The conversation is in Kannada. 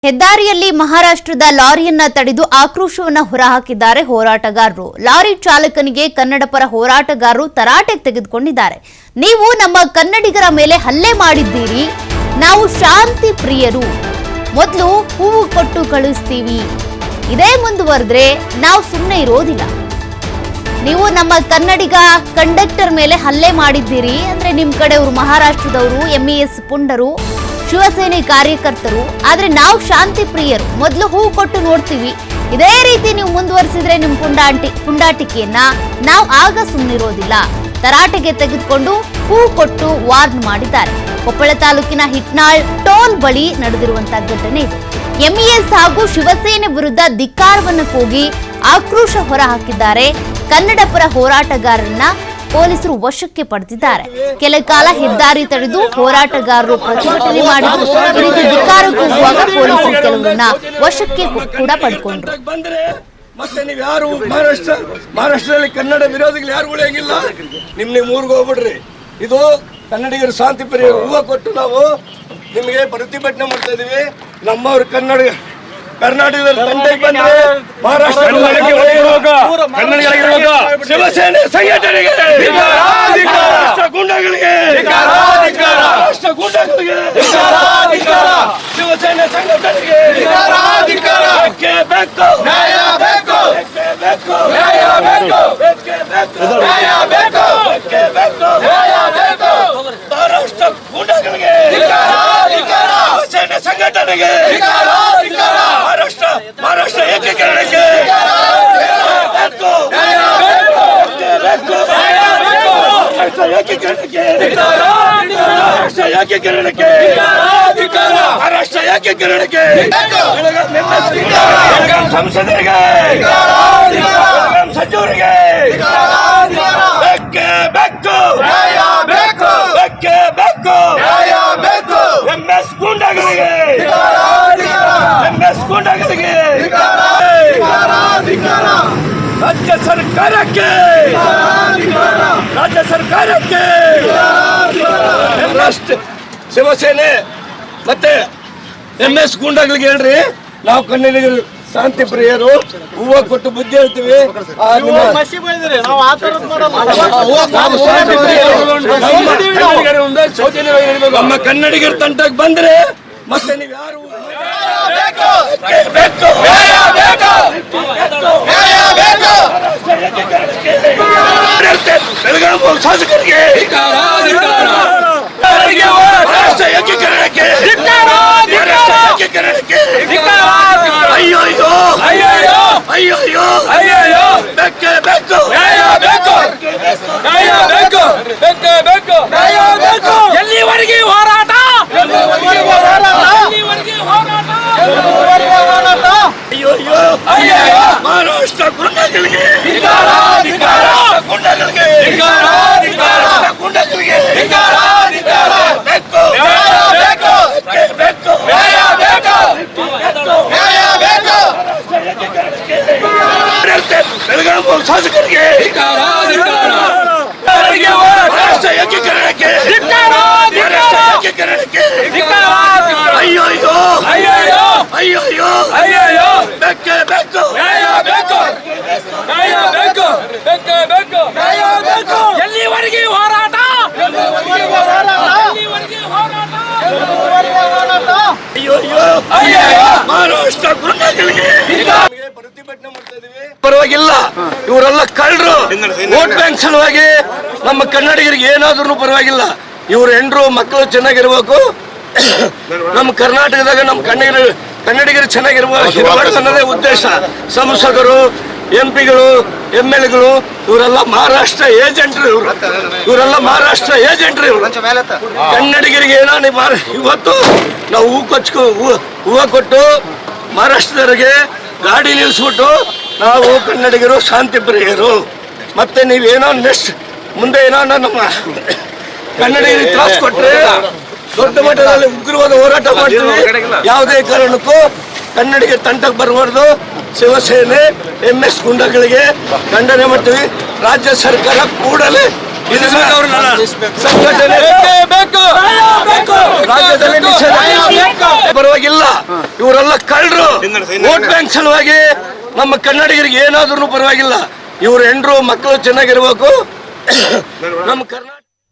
ಹೆದ್ದಾರಿಯಲ್ಲಿ ಮಹಾರಾಷ್ಟ್ರದ ಲಾರಿಯನ್ನ ತಡೆದು ಆಕ್ರೋಶವನ್ನ ಹೊರಹಾಕಿದ್ದಾರೆ ಹೋರಾಟಗಾರರು. ಲಾರಿ ಚಾಲಕನಿಗೆ ಕನ್ನಡಪರ ಹೋರಾಟಗಾರರು ತರಾಟೆಗೆ ತೆಗೆದುಕೊಂಡಿದ್ದಾರೆ. ನೀವು ನಮ್ಮ ಕನ್ನಡಿಗರ ಮೇಲೆ ಹಲ್ಲೆ ಮಾಡಿದ್ದೀರಿ, ನಾವು ಶಾಂತಿ ಪ್ರಿಯರು, ಮೊದಲು ಹೂವು ಕೊಟ್ಟು ಕಳಿಸ್ತೀವಿ, ಇದೇ ಮುಂದುವರೆದ್ರೆ ನಾವು ಸುಮ್ಮನೆ ಇರೋದಿಲ್ಲ. ನೀವು ನಮ್ಮ ಕನ್ನಡಿಗ ಕಂಡಕ್ಟರ್ ಮೇಲೆ ಹಲ್ಲೆ ಮಾಡಿದ್ದೀರಿ ಅಂದ್ರೆ ನಿಮ್ಮ ಕಡೆಯವರು ಮಹಾರಾಷ್ಟ್ರದವರು, MES ಪುಂಡರು, ಶಿವಸೇನೆ ಕಾರ್ಯಕರ್ತರು, ಆದ್ರೆ ನಾವು ಶಾಂತಿ ಪ್ರಿಯರು, ಮೊದಲು ಹೂ ಕೊಟ್ಟು ನೋಡ್ತೀವಿ, ಇದೇ ರೀತಿ ನೀವು ಮುಂದುವರಿಸಿದ್ರೆ ನಿಮ್ಮ ಪುಂಡಾಟಿಕೆಯನ್ನ ನಾವು ಆಗ ಸುಮ್ಮನಿರೋದಿಲ್ಲ. ತರಾಟೆಗೆ ತೆಗೆದುಕೊಂಡು ಹೂ ಕೊಟ್ಟು ವಾರ್ನ್ ಮಾಡಿದ್ದಾರೆ. ಕೊಪ್ಪಳ ತಾಲೂಕಿನ ಹಿಟ್ನಾಳ್ ಟೋಲ್ ಬಳಿ ನಡೆದಿರುವಂತಹ ಘಟನೆ ಇದು. MES ಹಾಗೂ ಶಿವಸೇನೆ ವಿರುದ್ಧ ಧಿಕ್ಕಾರವನ್ನು ಕೂಗಿ ಆಕ್ರೋಶ ಹೊರಹಾಕಿದ್ದಾರೆ. ಕನ್ನಡ ಪರ ಹೋರಾಟಗಾರರನ್ನ ಪೊಲೀಸರು ವಶಕ್ಕೆ ಪಡೆದಿದ್ದಾರೆ. ಕೆಲ ಕಾಲ ಹೆದ್ದಾರಿ ತಡೆದು ಹೋರಾಟಗಾರರು ಪ್ರತಿಭಟನೆ ಮಾಡಿದ್ರು. ಈ ರೀತಿ ಧಿಕ್ಕಾರ ಕೂಗುವಾಗ ಪೊಲೀಸರು ಕೆಲವರನ್ನ ವಶಕ್ಕೆ ಕೂಡ ಪಡ್ಕೊಂಡ್ರು. ಮತ್ತೆ ನೀವು ಯಾರು ಮಹಾರಾಷ್ಟ್ರದಲ್ಲಿ ಕನ್ನಡ ವಿರೋಧಿಗಳು ಯಾರು ಉಳಿಯಂಗಿಲ್ಲ. ನಿಮ್ಮ ಊರಿಗೆ ಹೋಗ್ಬಿಡ್ರಿ. ಇದು ಕನ್ನಡಿಗರು ಶಾಂತಿ ಪ್ರಿಯರು. ಹೂವು ಕೊಟ್ಟು ನಾವು ನಿಮಗೆ ಪ್ರತಿಭಟನೆ ಮಾಡ್ತಾ ಇದೀವಿ. ನಮ್ಮವ್ರು ಕರ್ನಾಟಕದ ತಂಡಕ್ಕೆ ಬಂದ್ರೆ ಮಹಾರಾಷ್ಟ್ರ ಶಿವಸೇನೆ ಸಂಘಟನೆಗೆ, ರಾಷ್ಟ್ರ ಗುಂಡಗಳಿಗೆ, ಶಿವಸೇನೆ ಸಂಘಟನೆಗೆ ಬೇಕು, ನ್ಯಾಯ ಬೇಕು, ಬೇಕು, ನ್ಯಾಯ ಬೇಕು, ಬೇಕು, ಮಹಾರಾಷ್ಟ್ರ ಗುಂಡಗಳಿಗೆ, ಶಿವಸೇನೆ ಸಂಘಟನೆಗೆ, ಮಹಾರಾಷ್ಟ್ರ ಏಕೀಕರಣಕ್ಕೆ ಬೇಕು, ಮಹಾರಾಷ್ಟ್ರ ಏಕೀಕರಣಕ್ಕೆ ಸಂಸದರಿಗೆ, ಸಚಿವರಿಗೆ ಬೇಕೇ ಬೇಕು, ಬೇಕೇ ಬೇಕು, MS ಗೂಂಡಾಗಳಿಗೆ, ರಾಜ್ಯ ಸರ್ಕಾರಕ್ಕೆ ಶಿವಸೇನೆ ಮತ್ತೆ MS ಗೂಂಡಾಗಳಿಗೆ ಹೇಳ್ರಿ, ನಾವು ಕನ್ನಡಿಗರು ಶಾಂತಿ ಪ್ರಿಯರು, ಹೂವು ಕೊಟ್ಟು ಬುದ್ಧಿ ಹೇಳ್ತೀವಿ. ನಮ್ಮ ಕನ್ನಡಿಗರ ತಂಟಕ್ಕೆ ಬಂದ್ರೆ ಮತ್ತೆ ನೀವು ಯಾರು ಬೆಳಗಾವಿ ಶಾಸಕರಿಗೆ ಮಹಾರಾಷ್ಟ್ರ ಏಕೀಕರಣಕ್ಕೆ, ಅಯ್ಯೋ ಬೇಕೇ ಬೇಕು, ಎಲ್ಲಿವರೆಗೆ ಹೋರಾಟ, ಮಹಾರಾಷ್ಟ್ರ ಗುಂಡಗಳಿಗೆ, ಬೆಳಗಾವಿ ಶಾಸಕರಿಗೆ ಮಹಾರಾಷ್ಟ್ರ ಏಕೀಕರಣಕ್ಕೆ, ಅಯ್ಯೋ ಬೇಕೇ ಬೇಕು, ಎಲ್ಲಿವರೆಗೆ ಹೋರಾಟ, ಮಹಾರಾಷ್ಟ್ರ ಗುಂಡಗಳಿಗೆ ಪ್ರತಿಭಟನೆ ಮಾಡ್ತಾ ಇದೀವಿ. ಪರವಾಗಿಲ್ಲ, ಇವರೆಲ್ಲ ಕಳ್ಳರು. ವೋಟ್ ಬ್ಯಾಂಕ್ ಸಲುವಾಗಿ ನಮ್ಮ ಕನ್ನಡಿಗರಿಗೆ ಏನಾದ್ರೂ ಪರವಾಗಿಲ್ಲ, ಇವ್ರ ಹೆಂಡ್ರು ಮಕ್ಕಳು ಚೆನ್ನಾಗಿರ್ಬೇಕು, ನಮ್ಮ ಕರ್ನಾಟಕದಾಗ ನಮ್ಮ ಕನ್ನಡಿಗರು ಚೆನ್ನಾಗಿರ್ಬೇಕು ಅನ್ನೋದೇ ಉದ್ದೇಶ. ಸಂಸದರು, MP ಗಳು, MLA ಗಳು ಇವರೆಲ್ಲ ಮಹಾರಾಷ್ಟ್ರ ಏಜೆಂಟ್ರು. ಇವರೆಲ್ಲ ಮಹಾರಾಷ್ಟ್ರ ಏಜೆಂಟ್ರು. ಕನ್ನಡಿಗರಿಗೆ ಏನೋ ಇವತ್ತು ನಾವು ಹೂವು ಕೊಟ್ಟು ಮಹಾರಾಷ್ಟ್ರದವರಿಗೆ ಗಾಡಿ ನಿಲ್ಲಿಸ್ಬಿಟ್ಟು ನಾವು ಕನ್ನಡಿಗರು ಶಾಂತಿ ಪ್ರಿಯರು, ಮತ್ತೆ ನೀವೇನೋ ನೆಕ್ಸ್ಟ್ ಮುಂದೆ ಏನೋ ನಮ್ಮ ಕನ್ನಡಿಗರಿಗೆ ತ್ರಾಸ ಕೊಟ್ರೆ ದೊಡ್ಡ ಮಟ್ಟದಲ್ಲಿ ಉಗ್ರವಾದ ಹೋರಾಟ ಮಾಡ್ತೀವಿ. ಯಾವುದೇ ಕಾರಣಕ್ಕೂ ಕನ್ನಡಿಗ ತಂಟಕ್ಕೆ ಬರಬಾರ್ದು. ಶಿವಸೇನೆ MS ಗುಂಡಗಳಿಗೆ ಖಂಡನೆ ಮಾಡ್ತೀವಿ. ರಾಜ್ಯ ಸರ್ಕಾರ ಕೂಡಲೇ ಸಂಘಟನೆ ರಾಜ್ಯದಲ್ಲಿ ನಿಷೇಧ ಪರವಾಗಿಲ್ಲ. ಇವರೆಲ್ಲ ಕಳ್ಳರು. ವೋಟ್ ಬ್ಯಾಂಕ್ ಸಲುವಾಗಿ ನಮ್ಮ ಕನ್ನಡಿಗರಿಗೆ ಏನಾದ್ರೂ ಪರವಾಗಿಲ್ಲ. ಇವ್ರ ಹೆಂಡ್ರು ಮಕ್ಕಳು ಚೆನ್ನಾಗಿರ್ಬೇಕು. ನಮ್ಮ ಕರ್ನಾಟಕ